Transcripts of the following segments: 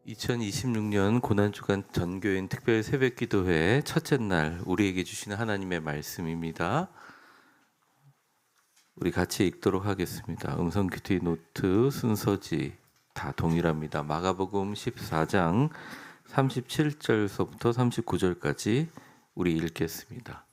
2026년 고난주간 전교인 특별 새벽기도회 첫째 날 우리에게 주시는 하나님의 말씀입니다. 우리 같이 읽도록 하겠습니다. 음성 큐티 노트 순서지 다 동일합니다. 마가복음 14장 37절서부터 39절까지 우리 읽겠습니다.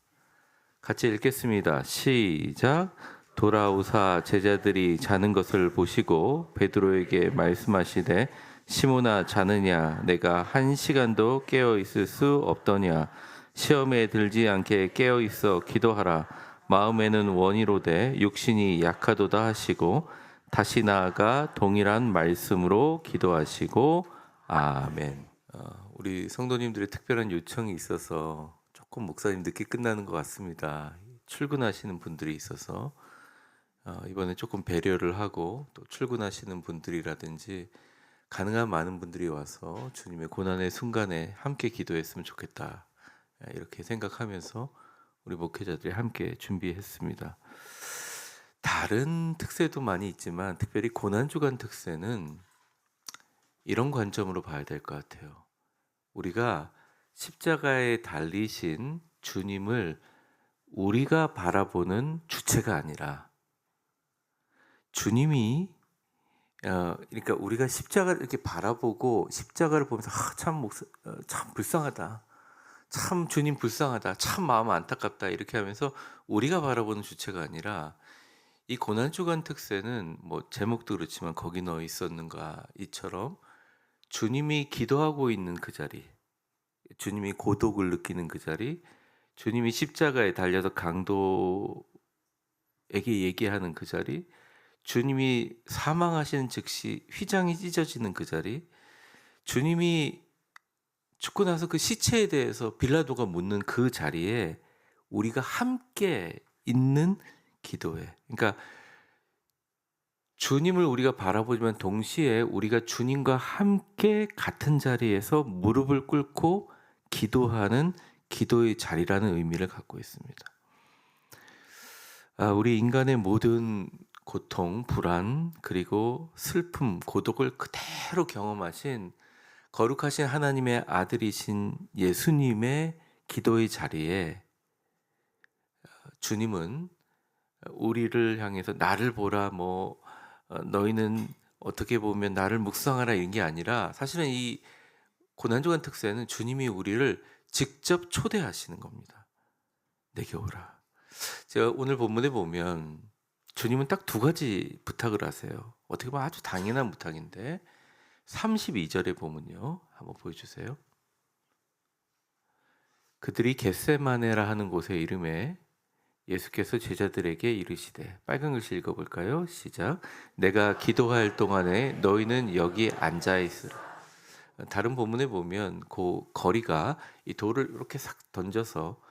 같이 읽겠습니다. 시작. 돌아오사 제자들이 자는 것을 보시고 베드로에게 말씀하시되 시몬아 자느냐 내가 1시간도 깨어 있을 수 없더냐 시험에 들지 않게 깨어 있어 기도하라 마음에는 원이로되 육신이 약하도다 하시고 다시 나아가 동일한 말씀으로 기도하시고 아멘. 우리 성도님들의 특별한 요청이 있어서 조금 목사님 늦게 끝나는 것 같습니다. 출근하시는 분들이 있어서 이번에 조금 배려를 하고 또 출근하시는 분들이라든지 가능한 많은 분들이 와서 주님의 고난의 순간에 함께 기도했으면 좋겠다 이렇게 생각하면서 우리 목회자들이 함께 준비했습니다. 다른 특세도 많이 있지만 특별히 고난주간 특세는 이런 관점으로 봐야 될 것 같아요. 우리가 십자가에 달리신 주님을 우리가 바라보는 주체가 아니라 주님이 그러니까 우리가 십자가를 이렇게 바라보고 십자가를 보면서 참 불쌍하다, 참 주님 불쌍하다, 참 마음 안타깝다 이렇게 하면서 우리가 바라보는 주체가 아니라 이 고난주간 특세는 뭐 제목도 그렇지만 거기 넣어 있었는가 이처럼 주님이 기도하고 있는 그 자리, 주님이 고독을 느끼는 그 자리, 주님이 십자가에 달려서 강도에게 얘기하는 그 자리, 주님이 사망하시는 즉시 휘장이 찢어지는 그 자리, 주님이 죽고 나서 그 시체에 대해서 빌라도가 묻는 그 자리에 우리가 함께 있는 기도회. 그러니까 주님을 우리가 바라보지만 동시에 우리가 주님과 함께 같은 자리에서 무릎을 꿇고 기도하는 기도의 자리라는 의미를 갖고 있습니다. 우리 인간의 모든 고통, 불안, 그리고 슬픔, 고독을 그대로 경험하신 거룩하신 하나님의 아들이신 예수님의 기도의 자리에 주님은 우리를 향해서 나를 보라, 너희는 어떻게 보면 나를 묵상하라 이런 게 아니라 사실은 이 고난주간 특세는 주님이 우리를 직접 초대하시는 겁니다. 내게 오라. 제가 오늘 본문에 보면 주님은 딱 두 가지 부탁을 하세요. 어떻게 보면 아주 당연한 부탁인데 32절에 보면요. 한번 보여주세요. 그들이 겟세마네라 하는 곳에 이름에 예수께서 제자들에게 이르시되, 빨간 글씨 읽어볼까요? 시작. 내가 기도할 동안에 너희는 여기 앉아있으라. 다른 본문에 보면 그 거리가 이 돌을 이렇게 싹 던져서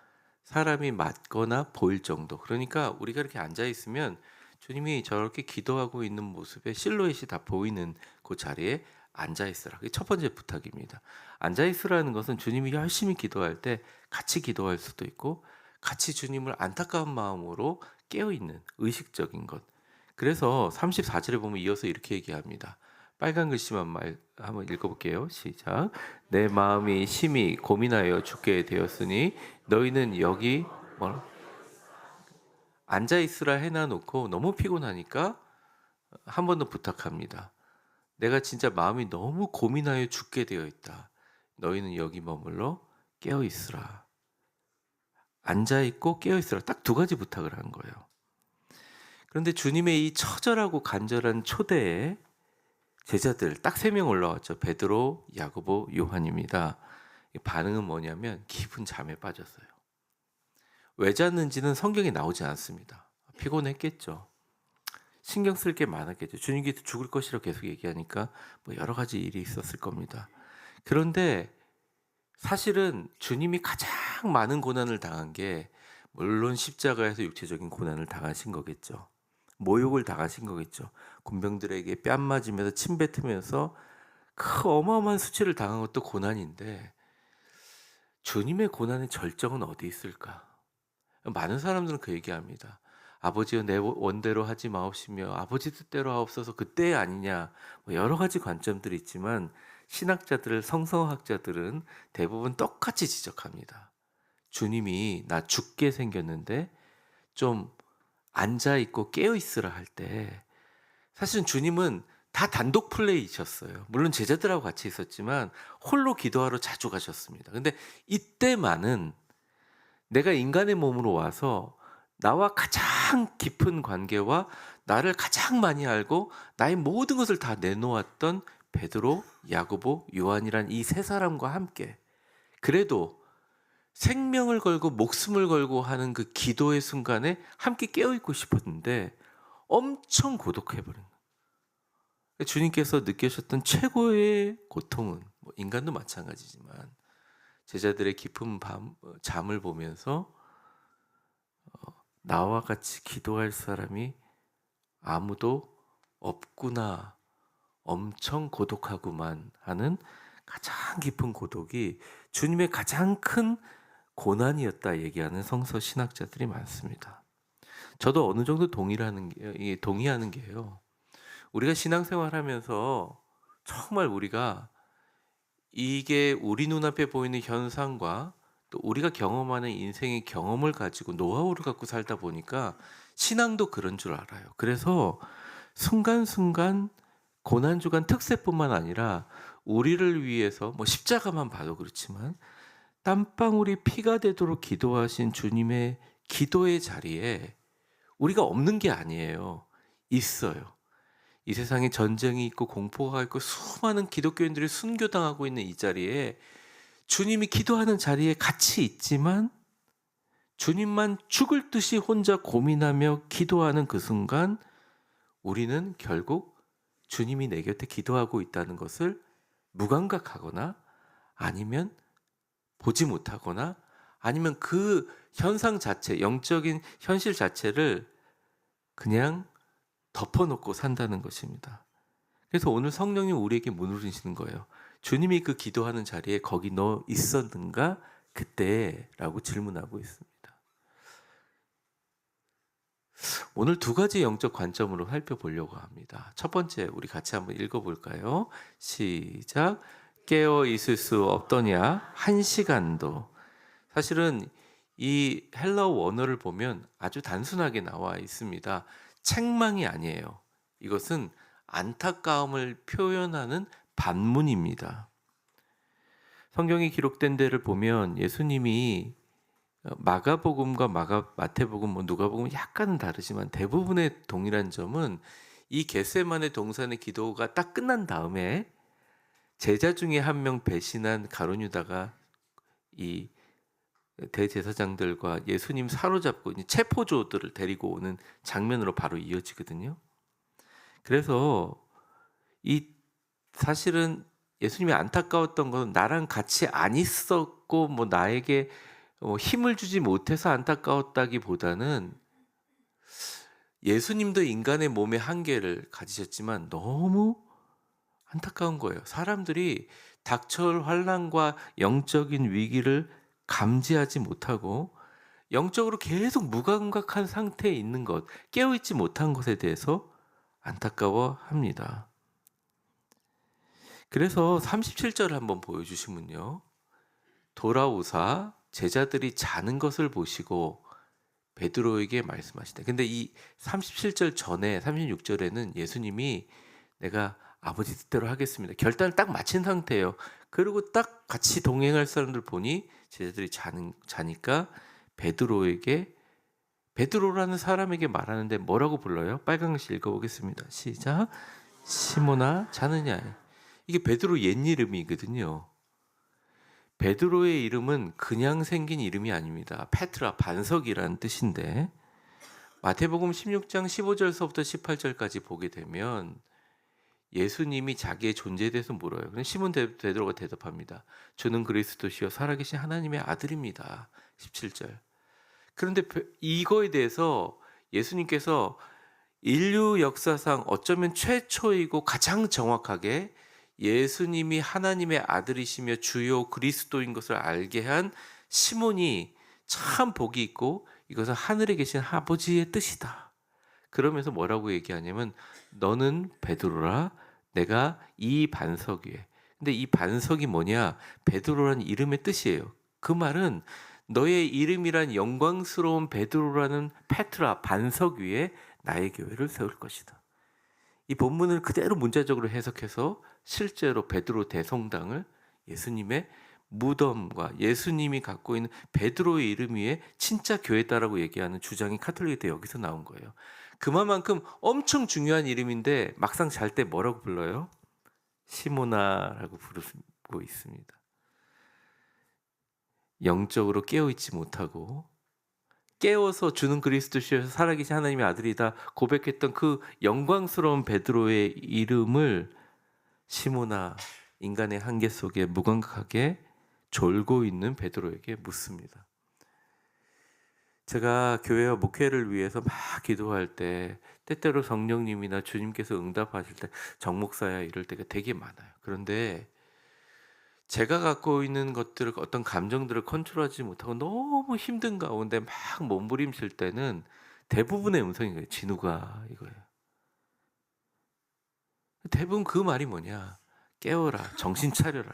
사람이 맞거나 보일 정도. 그러니까 우리가 이렇게 앉아있으면 주님이 저렇게 기도하고 있는 모습에 실루엣이 다 보이는 그 자리에 앉아있으라. 그게 첫 번째 부탁입니다. 앉아있으라는 것은 주님이 열심히 기도할 때 같이 기도할 수도 있고 같이 주님을 안타까운 마음으로 깨어있는 의식적인 것. 그래서 34절에 보면 이어서 이렇게 얘기합니다. 빨간 글씨만 한번 읽어볼게요. 시작. 내 마음이 심히 고민하여 죽게 되었으니 너희는 여기 앉아있으라 해놔놓고 너무 피곤하니까 한 번 더 부탁합니다. 내가 진짜 마음이 너무 고민하여 죽게 되어 있다. 너희는 여기 머물러 깨어있으라. 앉아있고 깨어있으라. 딱 두 가지 부탁을 한 거예요. 그런데 주님의 이 처절하고 간절한 초대에 제자들 딱 3명 올라왔죠. 베드로, 야고보, 요한입니다. 반응은 뭐냐면 깊은 잠에 빠졌어요. 왜 잤는지는 성경에 나오지 않습니다. 피곤했겠죠. 신경 쓸 게 많았겠죠. 주님께서 죽을 것이라고 계속 얘기하니까 여러 가지 일이 있었을 겁니다. 그런데 사실은 주님이 가장 많은 고난을 당한 게 물론 십자가에서 육체적인 고난을 당하신 거겠죠. 모욕을 당하신 거겠죠. 군병들에게 뺨 맞으면서 침 뱉으면서 그 어마어마한 수치를 당한 것도 고난인데 주님의 고난의 절정은 어디 있을까? 많은 사람들은 그 얘기합니다. 아버지여 내 원대로 하지 마옵시며 아버지 뜻대로 하옵소서 그때 아니냐. 여러 가지 관점들이 있지만 신학자들, 성서학자들은 대부분 똑같이 지적합니다. 주님이 나 죽게 생겼는데 좀 앉아 있고 깨어 있으라 할 때, 사실은 주님은 다 단독 플레이셨어요. 물론 제자들하고 같이 있었지만 홀로 기도하러 자주 가셨습니다. 근데 이때만은 내가 인간의 몸으로 와서 나와 가장 깊은 관계와 나를 가장 많이 알고 나의 모든 것을 다 내놓았던 베드로, 야고보, 요한이란 이 세 사람과 함께, 그래도 생명을 걸고 목숨을 걸고 하는 그 기도의 순간에 함께 깨어있고 싶었는데 엄청 고독해버린 거예요. 주님께서 느끼셨던 최고의 고통은, 뭐 인간도 마찬가지지만 제자들의 깊은 잠을 보면서 나와 같이 기도할 사람이 아무도 없구나, 엄청 고독하구만 하는 가장 깊은 고독이 주님의 가장 큰 고난이었다 얘기하는 성서 신학자들이 많습니다. 저도 어느 정도 동의하는 게요. 우리가 신앙생활하면서 정말 우리가 이게 우리 눈앞에 보이는 현상과 또 우리가 경험하는 인생의 경험을 가지고 노하우를 갖고 살다 보니까 신앙도 그런 줄 알아요. 그래서 순간순간 고난주간 특세뿐만 아니라 우리를 위해서 뭐 십자가만 봐도 그렇지만 땀방울이 피가 되도록 기도하신 주님의 기도의 자리에 우리가 없는 게 아니에요. 있어요. 이 세상에 전쟁이 있고 공포가 있고 수많은 기독교인들이 순교당하고 있는 이 자리에 주님이 기도하는 자리에 같이 있지만 주님만 죽을 듯이 혼자 고민하며 기도하는 그 순간 우리는 결국 주님이 내 곁에 기도하고 있다는 것을 무감각하거나 아니면 보지 못하거나 아니면 그 현상 자체, 영적인 현실 자체를 그냥 덮어놓고 산다는 것입니다. 그래서 오늘 성령님 우리에게 물으시는 거예요. 주님이 그 기도하는 자리에 거기 너 있었는가? 그때라고 질문하고 있습니다. 오늘 두 가지 영적 관점으로 살펴보려고 합니다. 첫 번째, 우리 같이 한번 읽어볼까요? 시작. 깨어 있을 수 없더냐? 한 시간도. 사실은 이 헬라어 원어를 보면 아주 단순하게 나와 있습니다. 책망이 아니에요. 이것은 안타까움을 표현하는 반문입니다. 성경이 기록된 데를 보면 예수님이 마가복음과 마태복음, 누가복음은 약간은 다르지만 대부분의 동일한 점은 이 겟세마네 동산의 기도가 딱 끝난 다음에 제자 중에 한 명 배신한 가룟 유다가 이 대제사장들과 예수님 사로잡고 체포조들을 데리고 오는 장면으로 바로 이어지거든요. 그래서 이 사실은 예수님이 안타까웠던 것은 나랑 같이 안 있었고 뭐 나에게 힘을 주지 못해서 안타까웠다기보다는 예수님도 인간의 몸의 한계를 가지셨지만 너무 안타까운 거예요. 사람들이 닥쳐올 환난과 영적인 위기를 감지하지 못하고 영적으로 계속 무감각한 상태에 있는 것, 깨어있지 못한 것에 대해서 안타까워합니다. 그래서 37절을 한번 보여주시면요. 돌아오사 제자들이 자는 것을 보시고 베드로에게 말씀하시다. 근데 이 37절 전에 36절에는 예수님이 내가 아버지 뜻대로 하겠습니다. 결단을 딱 마친 상태예요. 그리고 딱 같이 동행할 사람들 보니 제자들이 자니까 베드로라는 사람에게 말하는데 뭐라고 불러요? 빨강시 읽어보겠습니다. 시작. 시몬아 자느냐. 이게 베드로 옛 이름이거든요. 베드로의 이름은 그냥 생긴 이름이 아닙니다. 페트라, 반석이라는 뜻인데 마태복음 16장 15절서부터 18절까지 보게 되면 예수님이 자기의 존재에 대해서 물어요. 그럼 시몬 베드로가 대답합니다. 주는 그리스도시요 살아계신 하나님의 아들입니다. 17절. 그런데 이거에 대해서 예수님께서 인류 역사상 어쩌면 최초이고 가장 정확하게 예수님이 하나님의 아들이시며 주요 그리스도인 것을 알게 한 시몬이 참 복이 있고 이것은 하늘에 계신 아버지의 뜻이다. 그러면서 뭐라고 얘기하냐면 너는 베드로라 내가 이 반석 위에. 근데 이 반석이 뭐냐? 베드로라는 이름의 뜻이에요. 그 말은 너의 이름이란 영광스러운 베드로라는 페트라 반석 위에 나의 교회를 세울 것이다. 이 본문을 그대로 문자적으로 해석해서 실제로 베드로 대성당을 예수님의 무덤과 예수님이 갖고 있는 베드로의 이름 위에 진짜 교회다라고 얘기하는 주장이 카톨릭에 여기서 나온 거예요. 그만큼 엄청 중요한 이름인데 막상 잘 때 뭐라고 불러요? 시모나라고 부르고 있습니다. 영적으로 깨어있지 못하고 깨워서 주는 그리스도시여서 살아계신 하나님의 아들이다 고백했던 그 영광스러운 베드로의 이름을 시모나, 인간의 한계 속에 무감각하게 졸고 있는 베드로에게 묻습니다. 제가 교회와 목회를 위해서 막 기도할 때 때때로 성령님이나 주님께서 응답하실 때 정목사야 이럴 때가 되게 많아요. 그런데 제가 갖고 있는 것들을 어떤 감정들을 컨트롤하지 못하고 너무 힘든 가운데 막 몸부림칠 때는 대부분의 음성인 거예요. 진우가 이거예요. 대부분 그 말이 뭐냐? 깨어라, 정신 차려라.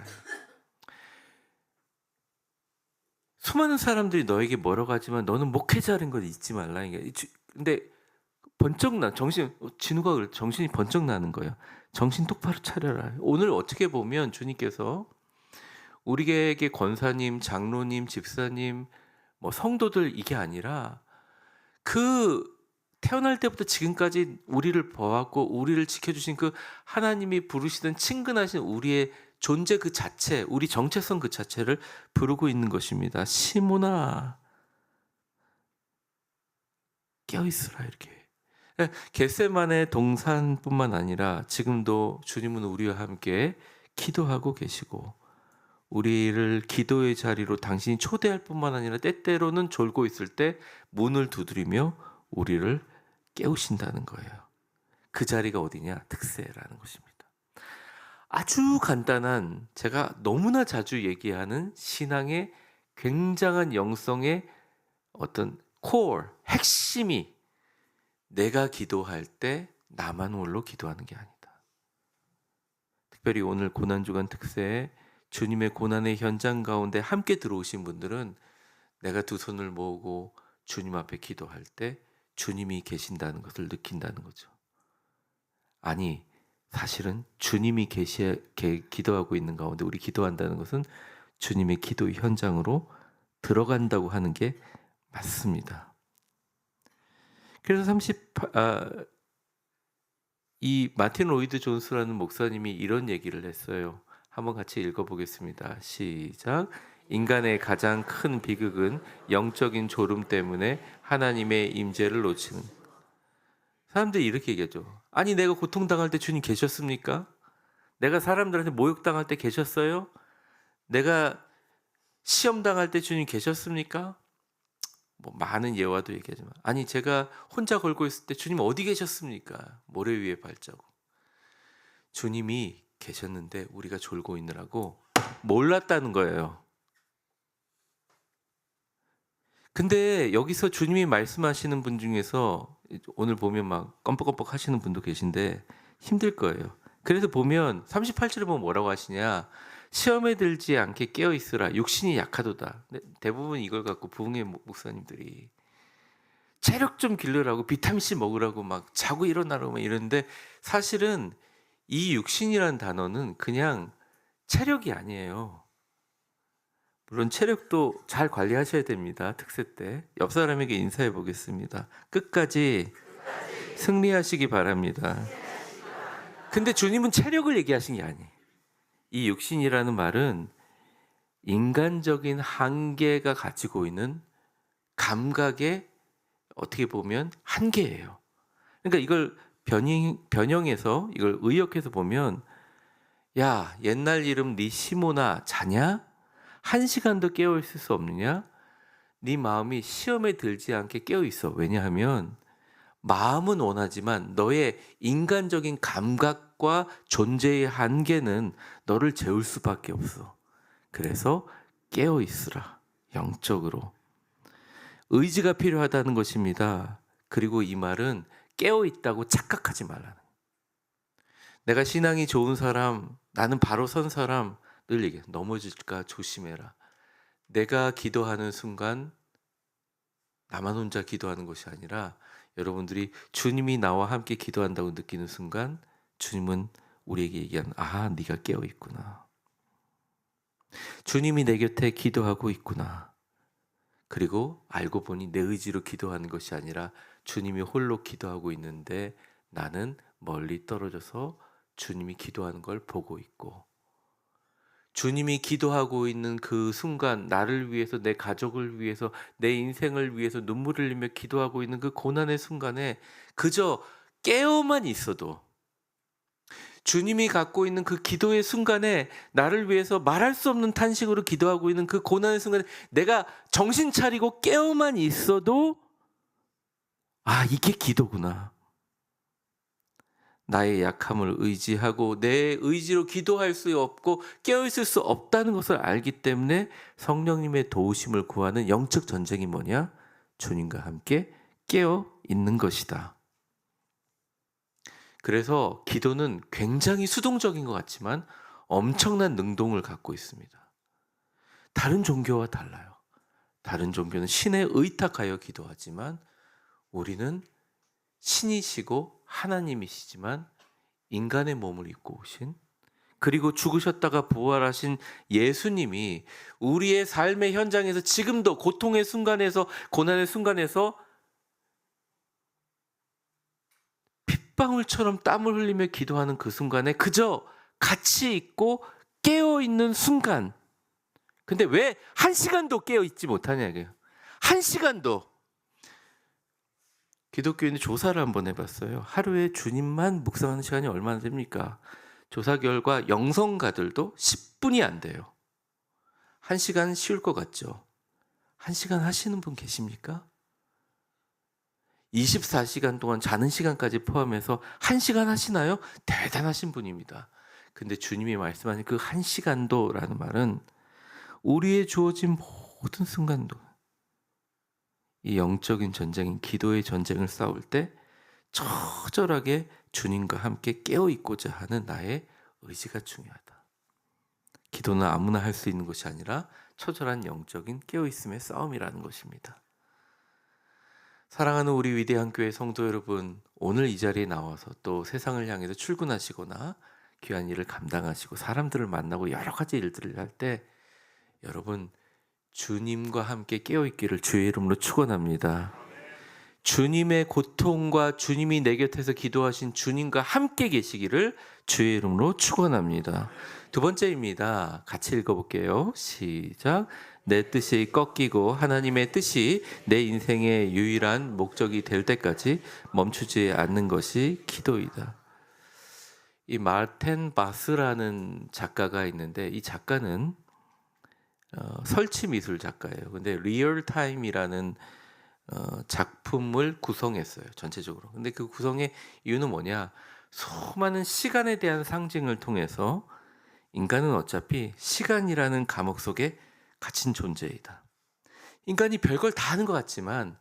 수많은 사람들이 너에게 뭐라고 하지만 너는 목회자라는 걸 잊지 말라. 근데 진우가 그래, 정신이 번쩍 나는 거예요. 정신 똑바로 차려라. 오늘 어떻게 보면 주님께서 우리에게 권사님, 장로님, 집사님, 뭐 성도들 이게 아니라 그 태어날 때부터 지금까지 우리를 보았고 우리를 지켜주신 그 하나님이 부르시던 친근하신 우리의 존재 그 자체, 우리 정체성 그 자체를 부르고 있는 것입니다. 시몬아, 깨어있으라 이렇게. 겟세마네 동산뿐만 아니라 지금도 주님은 우리와 함께 기도하고 계시고 우리를 기도의 자리로 당신이 초대할 뿐만 아니라 때때로는 졸고 있을 때 문을 두드리며 우리를 깨우신다는 거예요. 그 자리가 어디냐? 특세라는 것입니다. 아주 간단한, 제가 너무나 자주 얘기하는 신앙의 굉장한 영성의 어떤 코어, 핵심이 내가 기도할 때 나만 홀로 기도하는 게 아니다. 특별히 오늘 고난주간 특세에 주님의 고난의 현장 가운데 함께 들어오신 분들은 내가 두 손을 모으고 주님 앞에 기도할 때 주님이 계신다는 것을 느낀다는 거죠. 아니, 사실은 주님이 기도하고 있는 가운데 우리 기도한다는 것은 주님의 기도 현장으로 들어간다고 하는 게 맞습니다. 그래서 이 마틴 로이드 존스라는 목사님이 이런 얘기를 했어요. 한번 같이 읽어보겠습니다. 시작. 인간의 가장 큰 비극은 영적인 졸음 때문에 하나님의 임재를 놓치는. 사람들이 이렇게 얘기하죠. 아니 내가 고통당할 때 주님 계셨습니까? 내가 사람들한테 모욕당할 때 계셨어요? 내가 시험당할 때 주님 계셨습니까? 뭐 많은 예화도 얘기하지만 아니 제가 혼자 걸고 있을 때 주님 어디 계셨습니까? 모래 위에 발자국. 주님이 계셨는데 우리가 졸고 있느라고 몰랐다는 거예요. 근데 여기서 주님이 말씀하시는 분 중에서 오늘 보면 막 껌뻑껌뻑 하시는 분도 계신데 힘들 거예요. 그래서 보면 38절에 보면 뭐라고 하시냐? 시험에 들지 않게 깨어 있으라. 육신이 약하도다. 대부분 이걸 갖고 부흥회 목사님들이 체력 좀 기르라고 비타민C 먹으라고 막 자고 일어나라고 막 이러는데 사실은 이 육신이라는 단어는 그냥 체력이 아니에요. 물론 체력도 잘 관리하셔야 됩니다. 특세 때. 옆 사람에게 인사해 보겠습니다. 끝까지 승리하시기 바랍니다. 근데 주님은 체력을 얘기하신 게 아니에요. 이 육신이라는 말은 인간적인 한계가 가지고 있는 감각의 어떻게 보면 한계예요. 그러니까 이걸 변형해서 이걸 의역해서 보면 야 옛날 이름 네 시모나 자냐? 1시간도 깨어있을 수 없느냐? 네 마음이 시험에 들지 않게 깨어있어. 왜냐하면 마음은 원하지만 너의 인간적인 감각과 존재의 한계는 너를 재울 수밖에 없어. 그래서 깨어있으라. 영적으로. 의지가 필요하다는 것입니다. 그리고 이 말은 깨어있다고 착각하지 말라는. 내가 신앙이 좋은 사람, 나는 바로 선 사람, 늘 얘기해. 넘어질까 조심해라. 내가 기도하는 순간 나만 혼자 기도하는 것이 아니라 여러분들이 주님이 나와 함께 기도한다고 느끼는 순간 주님은 우리에게 얘기하는 네가 깨어 있구나. 주님이 내 곁에 기도하고 있구나. 그리고 알고 보니 내 의지로 기도하는 것이 아니라 주님이 홀로 기도하고 있는데 나는 멀리 떨어져서 주님이 기도하는 걸 보고 있고, 주님이 기도하고 있는 그 순간 나를 위해서, 내 가족을 위해서, 내 인생을 위해서 눈물을 흘리며 기도하고 있는 그 고난의 순간에 그저 깨어만 있어도, 주님이 갖고 있는 그 기도의 순간에 나를 위해서 말할 수 없는 탄식으로 기도하고 있는 그 고난의 순간에 내가 정신 차리고 깨어만 있어도 이게 기도구나. 나의 약함을 의지하고 내 의지로 기도할 수 없고 깨어있을 수 없다는 것을 알기 때문에 성령님의 도우심을 구하는 영적 전쟁이 뭐냐? 주님과 함께 깨어 있는 것이다. 그래서 기도는 굉장히 수동적인 것 같지만 엄청난 능동을 갖고 있습니다. 다른 종교와 달라요. 다른 종교는 신에 의탁하여 기도하지만 우리는 신이시고 하나님이시지만 인간의 몸을 입고 오신, 그리고 죽으셨다가 부활하신 예수님이 우리의 삶의 현장에서 지금도 고통의 순간에서, 고난의 순간에서 핏방울처럼 땀을 흘리며 기도하는 그 순간에 그저 같이 있고 깨어있는 순간. 근데 왜 1시간도 깨어있지 못하냐 이게요. 1시간도. 기독교인이 조사를 한번 해봤어요. 하루에 주님만 묵상하는 시간이 얼마나 됩니까? 조사 결과 영성가들도 10분이 안 돼요. 1시간 쉬울 것 같죠? 1시간 하시는 분 계십니까? 24시간 동안 자는 시간까지 포함해서 1시간 하시나요? 대단하신 분입니다. 근데 주님이 말씀하신 그 1시간도 라는 말은 우리의 주어진 모든 순간도, 이 영적인 전쟁인 기도의 전쟁을 싸울 때 처절하게 주님과 함께 깨어있고자 하는 나의 의지가 중요하다. 기도는 아무나 할 수 있는 것이 아니라 처절한 영적인 깨어있음의 싸움이라는 것입니다. 사랑하는 우리 위대한 교회 성도 여러분, 오늘 이 자리에 나와서 또 세상을 향해서 출근하시거나 귀한 일을 감당하시고 사람들을 만나고 여러 가지 일들을 할 때 여러분 주님과 함께 깨어있기를 주의 이름으로 축원합니다. 주님의 고통과 주님이 내 곁에서 기도하신 주님과 함께 계시기를 주의 이름으로 축원합니다. 두 번째입니다. 같이 읽어볼게요. 시작. 내 뜻이 꺾이고 하나님의 뜻이 내 인생의 유일한 목적이 될 때까지 멈추지 않는 것이 기도이다. 이 마르텐 바스라는 작가가 있는데 이 작가는 설치 미술 작가예요. 근데 리얼타임이라는 작품을 구성했어요. 전체적으로. 근데 그 구성의 이유는 뭐냐? 수많은 시간에 대한 상징을 통해서 인간은 어차피 시간이라는 감옥 속에 갇힌 존재이다. 인간이 별걸 다 하는 것 같지만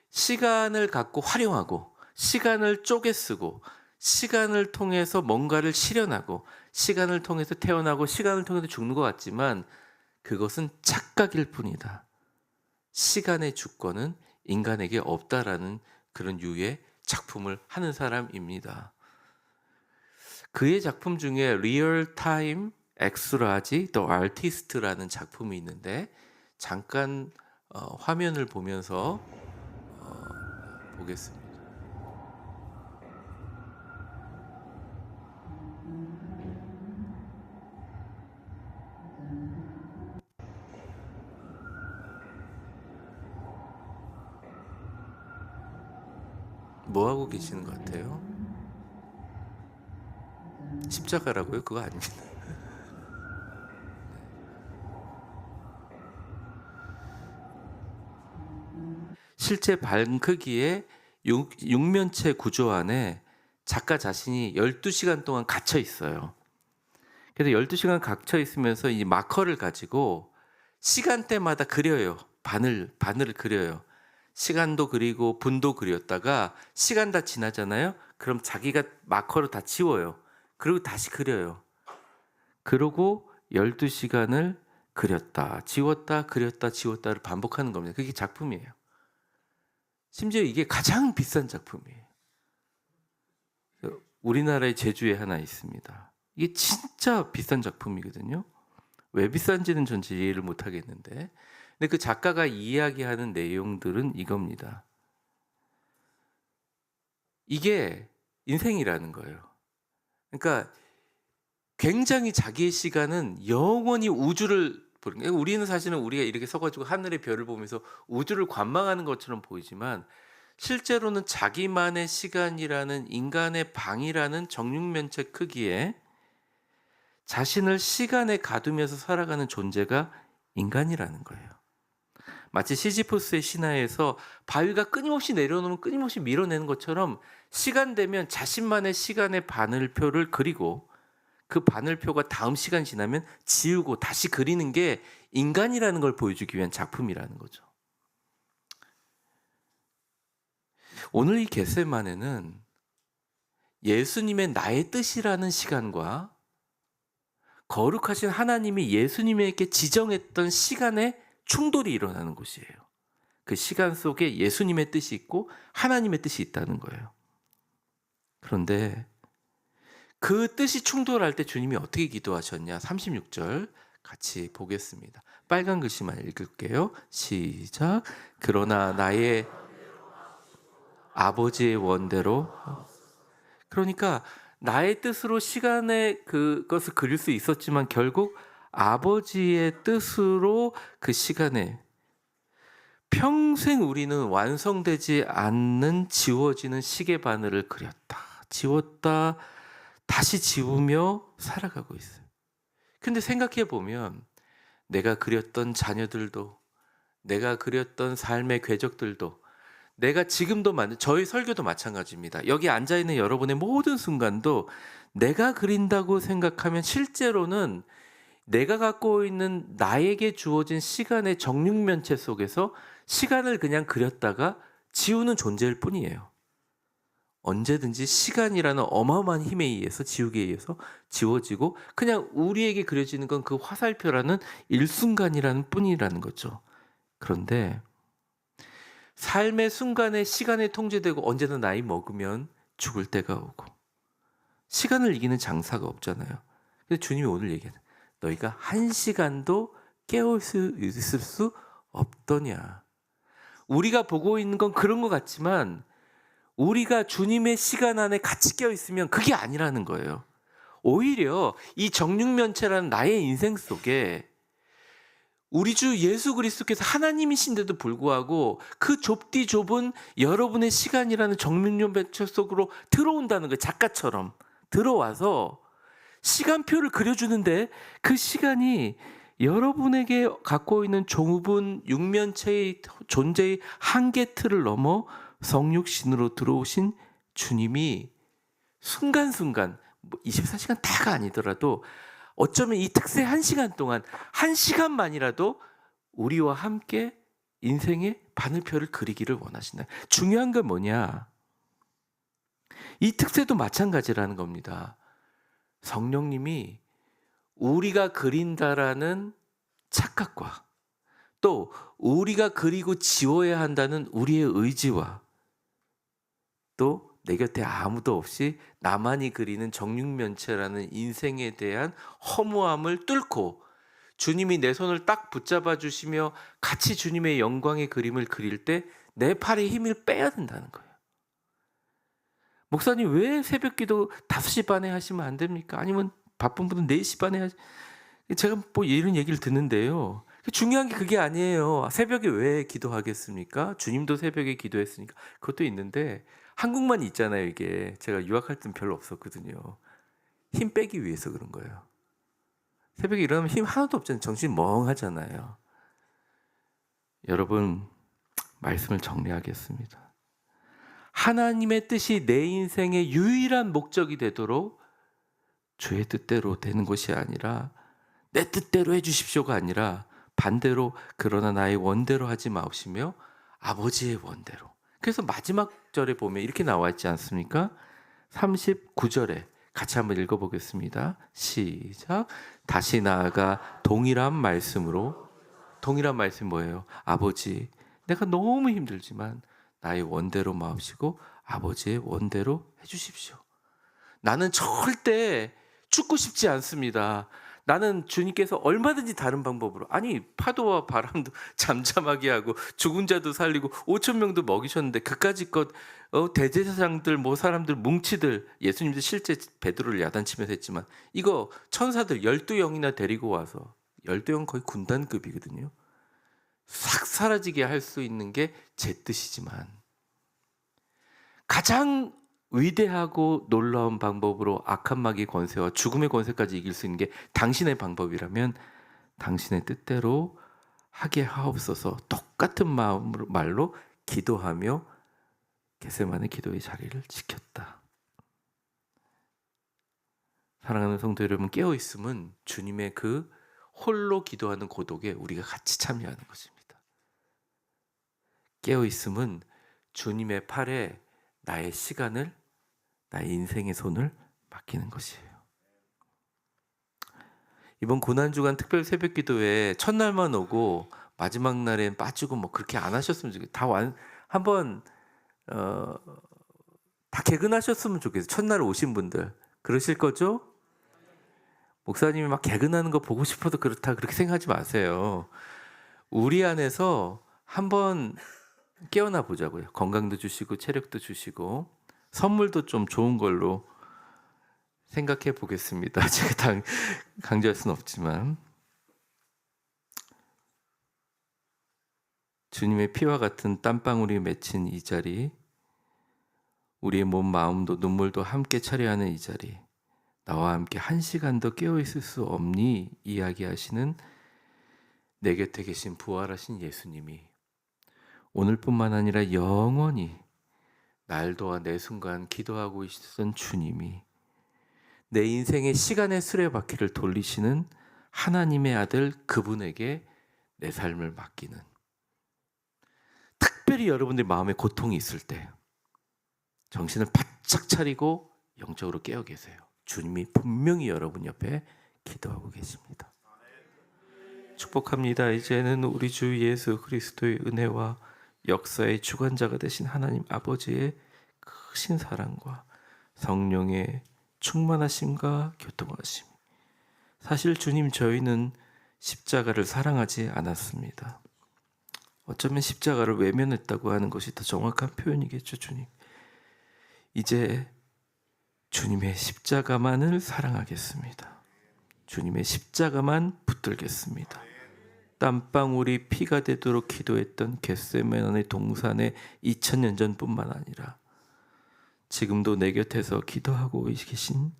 시간을 갖고 활용하고 시간을 쪼개 쓰고 시간을 통해서 뭔가를 실현하고 시간을 통해서 태어나고 시간을 통해서 죽는 것 같지만 그것은 착각일 뿐이다. 시간의 주권은 인간에게 없다라는 그런 유의 작품을 하는 사람입니다. 그의 작품 중에 Real Time Extra지 The Artist라는 작품이 있는데 잠깐 화면을 보면서 보겠습니다. 뭐 하고 계시는 것 같아요? 십자가라고요? 그거 아닙니다. 실제 반 크기의 육면체 구조 안에 작가 자신이 12시간 동안 갇혀 있어요. 그래서 12시간 갇혀 있으면서 이 마커를 가지고 시간대마다 그려요. 바늘을 그려요. 시간도 그리고 분도 그렸다가 시간 다 지나잖아요. 그럼 자기가 마커로 다 지워요. 그리고 다시 그려요. 그러고 12시간을 그렸다, 지웠다, 그렸다, 지웠다를 반복하는 겁니다. 그게 작품이에요. 심지어 이게 가장 비싼 작품이에요. 우리나라의 제주에 하나 있습니다. 이게 진짜 비싼 작품이거든요. 왜 비싼지는 전 이해를 못 하겠는데, 근데 그 작가가 이야기하는 내용들은 이겁니다. 이게 인생이라는 거예요. 그러니까 굉장히 자기의 시간은 영원히 우주를 보는 거예요. 우리는 사실은 우리가 이렇게 서가지고 하늘의 별을 보면서 우주를 관망하는 것처럼 보이지만, 실제로는 자기만의 시간이라는 인간의 방이라는 정육면체 크기에 자신을 시간에 가두면서 살아가는 존재가 인간이라는 거예요. 마치 시지포스의 신화에서 바위가 끊임없이 내려오면 끊임없이 밀어내는 것처럼 시간 되면 자신만의 시간의 바늘표를 그리고 그 바늘표가 다음 시간 지나면 지우고 다시 그리는 게 인간이라는 걸 보여주기 위한 작품이라는 거죠. 오늘 이 겟세마네는 예수님의 나의 뜻이라는 시간과 거룩하신 하나님이 예수님에게 지정했던 시간의 충돌이 일어나는 곳이에요. 그 시간 속에 예수님의 뜻이 있고 하나님의 뜻이 있다는 거예요. 그런데 그 뜻이 충돌할 때 주님이 어떻게 기도하셨냐? 36절 같이 보겠습니다. 빨간 글씨만 읽을게요. 시작. 그러나 나의 아버지의 원대로. 그러니까 나의 뜻으로 시간에 그것을 그릴 수 있었지만 결국 아버지의 뜻으로 그 시간에, 평생 우리는 완성되지 않는 지워지는 시계 바늘을 그렸다, 지웠다, 다시 지우며 살아가고 있어요. 근데 생각해 보면 내가 그렸던 자녀들도, 내가 그렸던 삶의 궤적들도, 내가 지금도 저희 설교도 마찬가지입니다. 여기 앉아있는 여러분의 모든 순간도 내가 그린다고 생각하면 실제로는 내가 갖고 있는 나에게 주어진 시간의 정육면체 속에서 시간을 그냥 그렸다가 지우는 존재일 뿐이에요. 언제든지 시간이라는 어마어마한 힘에 의해서, 지우기에 의해서 지워지고 그냥 우리에게 그려지는 건 그 화살표라는 일순간이라는 뿐이라는 거죠. 그런데 삶의 순간에 시간에 통제되고 언제나 나이 먹으면 죽을 때가 오고 시간을 이기는 장사가 없잖아요. 근데 주님이 오늘 얘기하는, 너희가 한 시간도 깨울 수 있을 수 없더냐. 우리가 보고 있는 건 그런 것 같지만 우리가 주님의 시간 안에 같이 깨어 있으면 그게 아니라는 거예요. 오히려 이 정육면체라는 나의 인생 속에 우리 주 예수 그리스도께서 하나님이신데도 불구하고 그 좁디 좁은 여러분의 시간이라는 정육면체 속으로 들어온다는 거예요. 작가처럼 들어와서 시간표를 그려주는데 그 시간이 여러분에게 갖고 있는 좁은 육면체의 존재의 한계 틀을 넘어 성육신으로 들어오신 주님이 순간순간 24시간 다가 아니더라도 어쩌면 이 특세 1시간 동안 1시간만이라도 우리와 함께 인생의 바늘표를 그리기를 원하신다. 중요한 건 뭐냐? 이 특세도 마찬가지라는 겁니다. 성령님이 우리가 그린다라는 착각과 또 우리가 그리고 지워야 한다는 우리의 의지와 또 내 곁에 아무도 없이 나만이 그리는 정육면체라는 인생에 대한 허무함을 뚫고 주님이 내 손을 딱 붙잡아 주시며 같이 주님의 영광의 그림을 그릴 때 내 팔에 힘을 빼야 된다는 거예요. 목사님 왜 새벽기도 5시 반에 하시면 안 됩니까? 아니면 바쁜 분은 4시 반에 제가 뭐 이런 얘기를 듣는데요. 중요한 게 그게 아니에요. 새벽에 왜 기도하겠습니까? 주님도 새벽에 기도했으니까. 그것도 있는데 한국만 있잖아요. 이게 제가 유학할 땐 별로 없었거든요. 힘 빼기 위해서 그런 거예요. 새벽에 일어나면 힘 하나도 없잖아요. 정신 멍하잖아요. 여러분, 말씀을 정리하겠습니다. 하나님의 뜻이 내 인생의 유일한 목적이 되도록 주의 뜻대로 되는 것이 아니라 내 뜻대로 해주십시오가 아니라 반대로 그러나 나의 원대로 하지 마옵시며 아버지의 원대로. 그래서 마지막 절에 보면 이렇게 나와 있지 않습니까? 39절에 같이 한번 읽어보겠습니다. 시작. 다시 나아가 동일한 말씀으로, 동일한 말씀이 뭐예요? 아버지, 내가 너무 힘들지만 나의 원대로 마옵시고 아버지의 원대로 해주십시오. 나는 절대 죽고 싶지 않습니다. 나는 주님께서 얼마든지 다른 방법으로, 아니 파도와 바람도 잠잠하게 하고 죽은 자도 살리고 5천 명도 먹이셨는데 그까짓 것, 대제사장들 뭐 사람들 뭉치들, 예수님도 실제 베드로를 야단치면서 했지만 이거 천사들 12영이나 데리고 와서, 12영 거의 군단급이거든요. 싹 사라지게 할 수 있는 게 제 뜻이지만 가장 위대하고 놀라운 방법으로 악한 마귀의 권세와 죽음의 권세까지 이길 수 있는 게 당신의 방법이라면 당신의 뜻대로 하게 하옵소서. 똑같은 말로 기도하며 겟세마네 기도의 자리를 지켰다. 사랑하는 성도 여러분, 깨어있음은 주님의 그 홀로 기도하는 고독에 우리가 같이 참여하는 것입니다. 깨어있음은 주님의 팔에 나의 시간을, 나의 인생의 손을 맡기는 것이에요. 이번 고난주간 특별 새벽기도회 첫날만 오고 마지막 날엔 빠지고 뭐 그렇게 안 하셨으면 좋겠어요. 한번 다 개근하셨으면 좋겠어요. 첫날 오신 분들 그러실 거죠? 목사님이 막 개근하는 거 보고 싶어도 그렇다 그렇게 생각하지 마세요. 우리 안에서 한번 깨어나 보자고요. 건강도 주시고 체력도 주시고 선물도 좀 좋은 걸로 생각해 보겠습니다. 제가 강조할 수는 없지만 주님의 피와 같은 땀방울이 맺힌 이 자리, 우리의 몸, 마음도 눈물도 함께 차려하는 이 자리, 나와 함께 한 시간도 깨어있을 수 없니? 이야기하시는 내 곁에 계신 부활하신 예수님이 오늘뿐만 아니라 영원히 날 도와 내 순간 기도하고 있었던 주님이 내 인생의 시간의 수레바퀴를 돌리시는 하나님의 아들, 그분에게 내 삶을 맡기는, 특별히 여러분들 마음에 고통이 있을 때 정신을 바짝 차리고 영적으로 깨어 계세요. 주님이 분명히 여러분 옆에 기도하고 계십니다. 축복합니다. 이제는 우리 주 예수 그리스도의 은혜와 역사의 주관자가 되신 하나님 아버지의 크신 사랑과 성령의 충만하심과 교통하심. 사실 주님, 저희는 십자가를 사랑하지 않았습니다. 어쩌면 십자가를 외면했다고 하는 것이 더 정확한 표현이겠죠. 주님, 이제 주님의 십자가만을 사랑하겠습니다. 주님의 십자가만 붙들겠습니다. 땀방울이 피가 되도록 기도했던 겟세마네 동산의 2000년 전뿐만 아니라 지금도 내 곁에서 기도하고 계신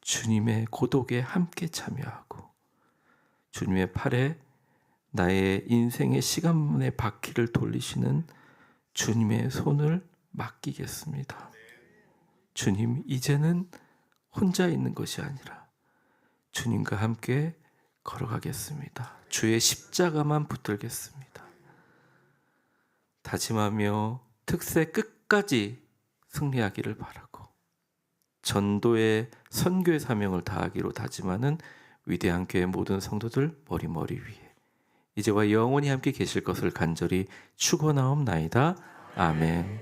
주님의 고독에 함께 참여하고 주님의 팔에 나의 인생의 시간의 바퀴를 돌리시는 주님의 손을 맡기겠습니다. 주님, 이제는 혼자 있는 것이 아니라 주님과 함께 걸어가겠습니다. 주의 십자가만 붙들겠습니다. 다짐하며 특세 끝까지 승리하기를 바라고 전도의 선교의 사명을 다하기로 다짐하는 위대한 교회 모든 성도들 머리 위에 이제와 영원히 함께 계실 것을 간절히 축원하옵나이다. 아멘.